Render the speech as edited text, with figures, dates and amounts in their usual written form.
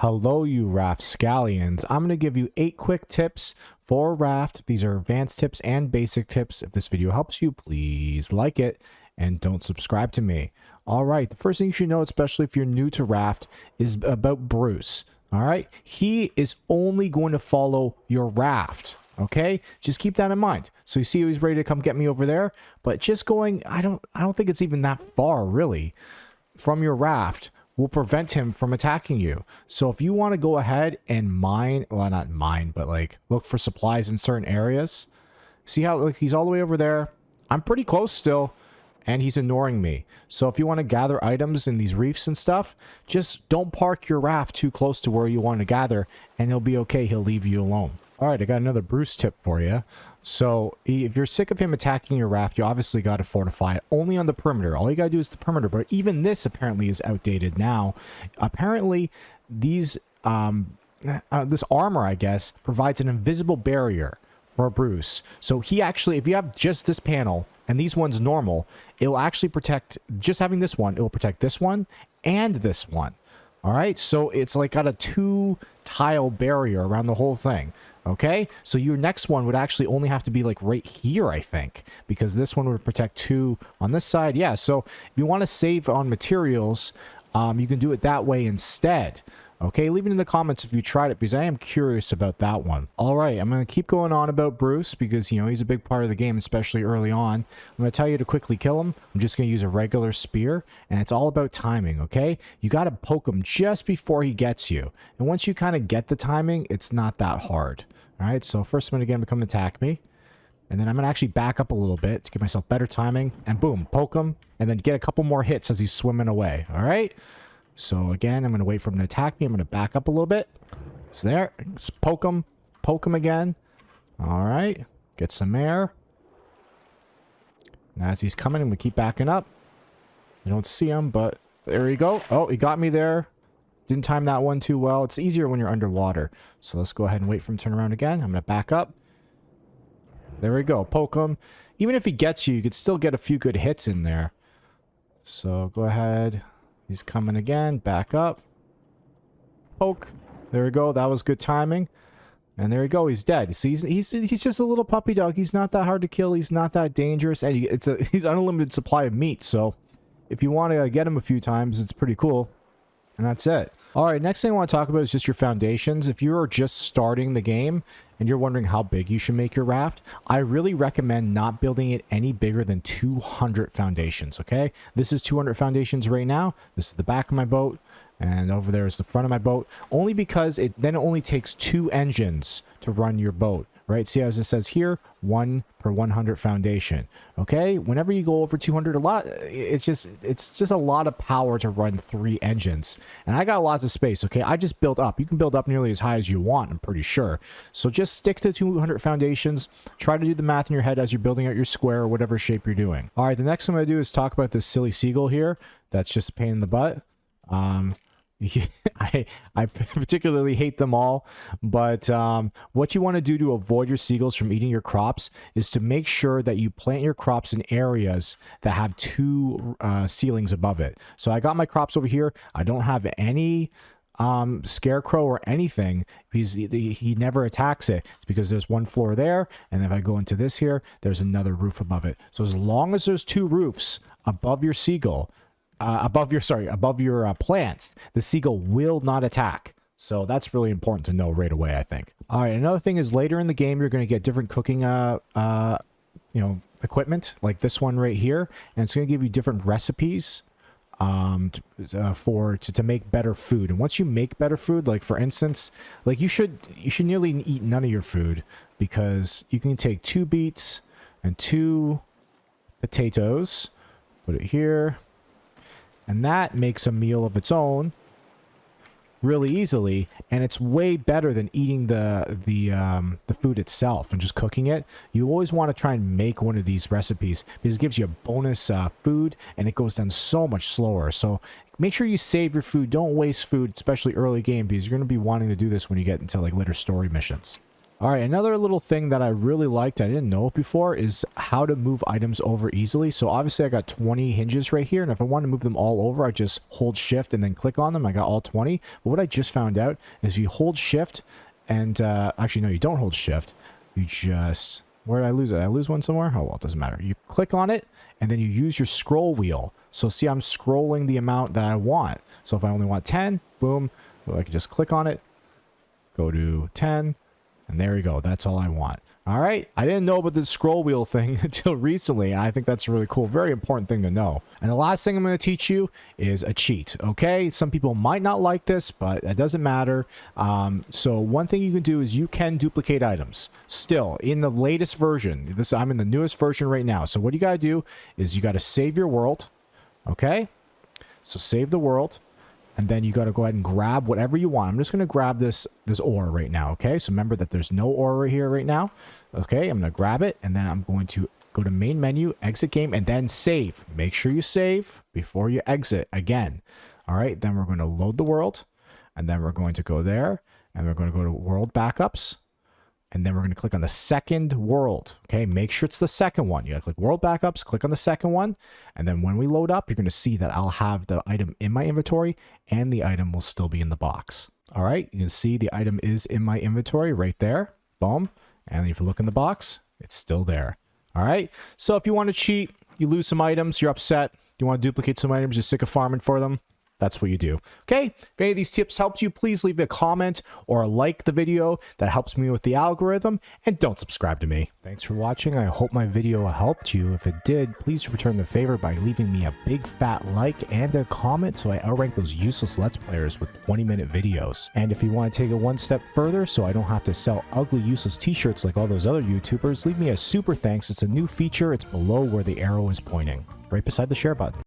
Hello, you Raft scallions. I'm going to give you 8 quick tips for Raft. These are advanced tips and basic tips. If this video helps you, please like it and don't subscribe to me. All right, the first thing you should know, especially if you're new to Raft, is about Bruce. All right, he is only going to follow your raft. Okay, just keep that in mind. So you see he's ready to come get me over there, but just going, I don't think it's even that far really from your raft will prevent him from attacking you. So if you want to go ahead and mine, well, not mine, but like look for supplies in certain areas. See how like he's all the way over there. I'm pretty close still, and he's ignoring me. So if you want to gather items in these reefs and stuff, just don't park your raft too close to where you want to gather, and he'll be okay. He'll leave you alone. All right, I got another Bruce tip for you. So if you're sick of him attacking your raft, you obviously got to fortify it only on the perimeter. All you got to do is the perimeter, but even this apparently is outdated now. Apparently, these this armor, I guess, provides an invisible barrier for Bruce. So he actually, if you have just this panel and these ones normal, it'll actually protect, just having this one, it will protect this one and this one. All right, so it's like got a 2-tile barrier around the whole thing. Okay, so your next one would actually only have to be like right here, I think, because this one would protect 2 on this side. Yeah, so if you want to save on materials, you can do it that way instead. Okay, leave it in the comments if you tried it, because I am curious about that one. All right, I'm going to keep going on about Bruce because, you know, he's a big part of the game, especially early on. I'm going to tell you to quickly kill him. I'm just going to use a regular spear, and it's all about timing, okay? You got to poke him just before he gets you. And once you kind of get the timing, it's not that hard. All right, so first I'm going to get him to come attack me. And then I'm going to actually back up a little bit to give myself better timing. And boom, poke him, and then get a couple more hits as he's swimming away, all right? So again, I'm going to wait for him to attack me. I'm going to back up a little bit. So there, just poke him again. All right, get some air. And as he's coming, I'm going to keep backing up. I don't see him, but there you go. Oh, he got me there. Didn't time that one too well. It's easier when you're underwater. So let's go ahead and wait for him to turn around again. I'm going to back up. There we go. Poke him. Even if he gets you, you could still get a few good hits in there. So go ahead. He's coming again. Back up. Poke. There we go. That was good timing. And there you go. He's dead. See, he's just a little puppy dog. He's not that hard to kill. He's not that dangerous. And he's unlimited supply of meat. So if you want to get him a few times, it's pretty cool. And that's it. All right, next thing I want to talk about is just your foundations. If you are just starting the game and you're wondering how big you should make your raft, I really recommend not building it any bigger than 200 foundations, okay? This is 200 foundations right now. This is the back of my boat, and over there is the front of my boat, only because it only takes 2 engines to run your boat. Right, see as it says here, 1 per 100 foundation. Okay, whenever you go over 200, it's just a lot of power to run 3 engines, and I got lots of space. Okay, I just built up. You can build up nearly as high as you want, I'm pretty sure. So just stick to 200 foundations. Try to do the math in your head as you're building out your square or whatever shape you're doing. All right, the next thing I'm gonna do is talk about this silly seagull here. That's just a pain in the butt. I particularly hate them all, but what you want to do to avoid your seagulls from eating your crops is to make sure that you plant your crops in areas that have 2 ceilings above it. So I got my crops over here. I don't have any scarecrow or anything because he never attacks it. It's because there's 1 floor there, and if I go into this here, there's another roof above it. So as long as there's 2 roofs above your seagull, above your plants, the seagull will not attack. So that's really important to know right away, I think. All right, another thing is later in the game, you're going to get different cooking, equipment like this one right here, and it's going to give you different recipes to make better food. And once you make better food, like for instance, like you should nearly eat none of your food, because you can take 2 beets and 2 potatoes, put it here. And that makes a meal of its own really easily, and it's way better than eating the food itself and just cooking it. You always want to try and make one of these recipes because it gives you a bonus food, and it goes down so much slower. So make sure you save your food. Don't waste food, especially early game, because you're going to be wanting to do this when you get into like later story missions. All right, another little thing that I really liked, I didn't know it before, is how to move items over easily. So obviously I got 20 hinges right here, and if I want to move them all over, I just hold shift and then click on them. I got all 20. But what I just found out is you hold shift and actually, no, you don't hold shift. You just, where did I lose it? Did I lose one somewhere? Oh, well, it doesn't matter. You click on it and then you use your scroll wheel. So see, I'm scrolling the amount that I want. So if I only want 10, boom, I can just click on it, go to 10. And there you go. That's all I want. All right. I didn't know about this scroll wheel thing until recently. And I think that's a really cool, very important thing to know. And the last thing I'm going to teach you is a cheat. Okay. Some people might not like this, but that doesn't matter. So one thing you can do is you can duplicate items still in the latest version. I'm in the newest version right now. So what you got to do is you got to save your world. Okay. So save the world. And then you got to go ahead and grab whatever you want. I'm just going to grab this ore right now, okay? So remember that there's no ore right here right now. Okay, I'm going to grab it, and then I'm going to go to main menu, exit game, and then save. Make sure you save before you exit again. All right, then we're going to load the world, and then we're going to go there, and we're going to go to world backups. And then we're going to click on the second world. Okay, make sure it's the second one. You got to click world backups, click on the second one. And then when we load up, you're going to see that I'll have the item in my inventory and the item will still be in the box. All right, you can see the item is in my inventory right there. Boom. And if you look in the box, it's still there. All right, so if you want to cheat, you lose some items, you're upset, you want to duplicate some items, you're sick of farming for them, that's what you do. Okay, if any of these tips helped you, please leave a comment or like the video. That helps me with the algorithm. And don't subscribe to me. Thanks for watching. I hope my video helped you. If it did, please return the favor by leaving me a big fat like and a comment so I outrank those useless Let's Players with 20-minute videos. And if you want to take it one step further so I don't have to sell ugly useless t-shirts like all those other YouTubers, leave me a super thanks. It's a new feature. It's below where the arrow is pointing, right beside the share button.